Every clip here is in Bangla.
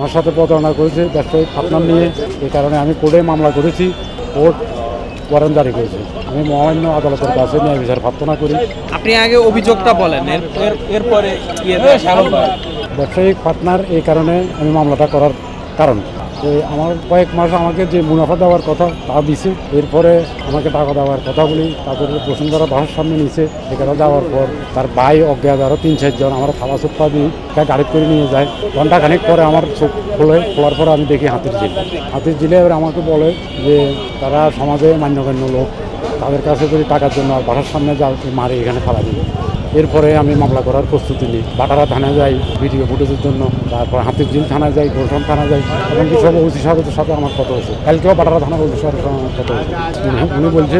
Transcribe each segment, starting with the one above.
আমার সাথে প্রতারণা করেছে ব্যবসায়িক পার্টনার নিয়ে। এই কারণে আমি কোর্টে মামলা করেছি, কোর্ট ওয়ারেন্ট জারি করেছে। আমি মহামান্য আদালতের কাছে ন্যায় বিচার প্রার্থনা করি। আপনি আগে অভিযোগটা বলেন, এরপরে ব্যবসায়িক পার্টনার এই কারণে আমি মামলাটা করার কারণ আমার কয়েক মাস আমাকে যে মুনাফা দেওয়ার কথা তা দিছে, এরপরে আমাকে টাকা দেওয়ার কথা বলি তাদের বসুন্ধরা বাসার সামনে নিচে। এখানে যাওয়ার পর তার ভাই অজ্ঞাত আরও 3-4 জন আমার থালা চোপ্পা দিয়ে গাড়ি করে নিয়ে যায়। ঘন্টাখানেক পরে আমার চোখ খোলার পরে আমি দেখি হাতির ঝিলে এবার আমাকে বলে যে তারা সমাজে মান্যগণ্য লোক, তাদের কাছে যদি টাকার জন্য আর বাসার সামনে যাও মারে এখানে ফেলা দিবে। এরপরে আমি মামলা করার প্রস্তুতি নিই। বাটারা থানায় যাই ভিডিও ফুটেজের জন্য, তারপর হাতির ঝিল থানায় যাই, গোলশান থানায় যাই, এবং কি সব ওসি সাহেবের সাথে আমার কথা হয়েছে। কালকেও বাটারা থানার ওসি সাহেবের সাথে আমার কথা হয়েছে। উনি বলছে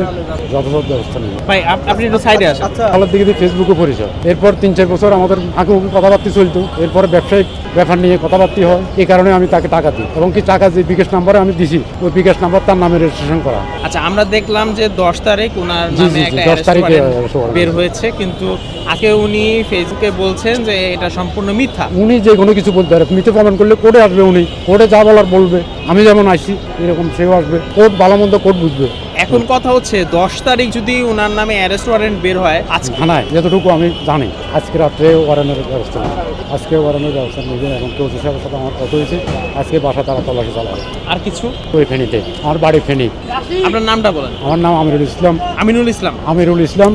যথাযথ ব্যবস্থা নেই। ভাই আপনি একটু সাইডে আসেন। আলার দিকে দিয়ে ফেসবুকে পরিচয়। এরপর 3-4 বছর আমাদের আঁকে কথাবার্তা চলতো। এরপরে ব্যবসায়িক ব্যাপার নিয়ে কথাবার্তা হয়। এই কারণে আমি তাকে টাকা দিই, এবং কি টাকা যে বিকাশ নাম্বারে আমি দিছি ওই বিকাশ নাম্বার তার নামে রেজিস্ট্রেশন করা। আচ্ছা, আমরা দেখলাম যে 10 তারিখ ওনার জি, নামে জি, একটা 10 তারিখে arrest warrant বের হয়েছে, কিন্তু আগে উনি ফেসবুকে বলছেন যে এটা সম্পূর্ণ মিথ্যা। উনি যে কোনো কিছু বলতে পারে, মিথ্যে প্রমাণ করলে কোর্টে আসবে। উনি কোর্টে যা বলার বলবে, আমি যেমন আসছি এরকম সেও আসবে। কোর্ট ভালো মন্দ কোর্ট বুঝবে। এখন কথা হচ্ছে 10 তারিখ যদি ওনার নামে অ্যারেস্ট ওয়ারেন্ট বের হয়, আজকে থানায় যতটুকু আমি জানি আজকে রাত্রে ওয়ারেন্টের ব্যবস্থা নেই। আজকে ওয়ারেন্টের ব্যবস্থা নেই। এখন কেউ সাহেবের সাথে আমার কথা হয়েছে, আজকে বাসা তারা তল্লাশি চালাবে। আর কিছু ওই ফেনীতে, আমার বাড়ি ফেনী। আপনার নামটা বলেন। আমার নাম আমিরুল ইসলাম। আমিনুল ইসলাম।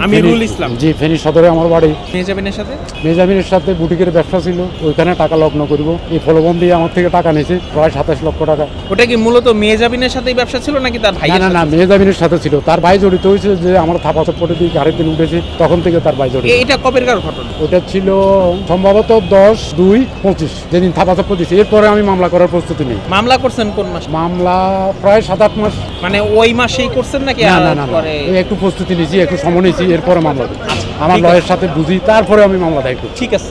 আমিরুল ইসলাম, জি, ফেনী সদরে আমার বাড়ি। মেজাবিনের সাথে মেজামিনের সাথে বুটিকের ব্যবসা ছিল, ওইখানে টাকা লগ্ন করবো। এই ফলবন দিয়ে আমার থেকে টাকা নিয়েছে প্রায় 27 লক্ষ টাকা। ওটা কি মূলত মেজাবিনের সাথেই ব্যবসা ছিল নাকি তার ভাই? না, মেজামিনের সাথে ছিল। তার ভাই জড়িত হয়েছে, যে আমার থাপা চপ্পটে দিয়ে গাড়ির দিন উঠেছে, তখন থেকে তার ভাই জড়িত। এটা কবেরকার ঘটনা? ওটা ছিল সম্ভবত 10/2/25 যেদিন থাপা চপ্পট দিয়েছে। এরপরে আমি মামলা করার প্রস্তুতি নেই। মামলা করছেন কোন মাসে? মামলা প্রায় 7-8 মাস। মানে ওই মাসেই করছেন নাকি? না, পরে এই একটু প্রস্তুতি নিয়েছি, একটু সময় নিয়েছি, এরপরে মামলা করি। আচ্ছা, আমার ঠিক লয়ের সাথে বুঝি, তারপরে আমি মামলা দায়িত্ব। ঠিক আছে।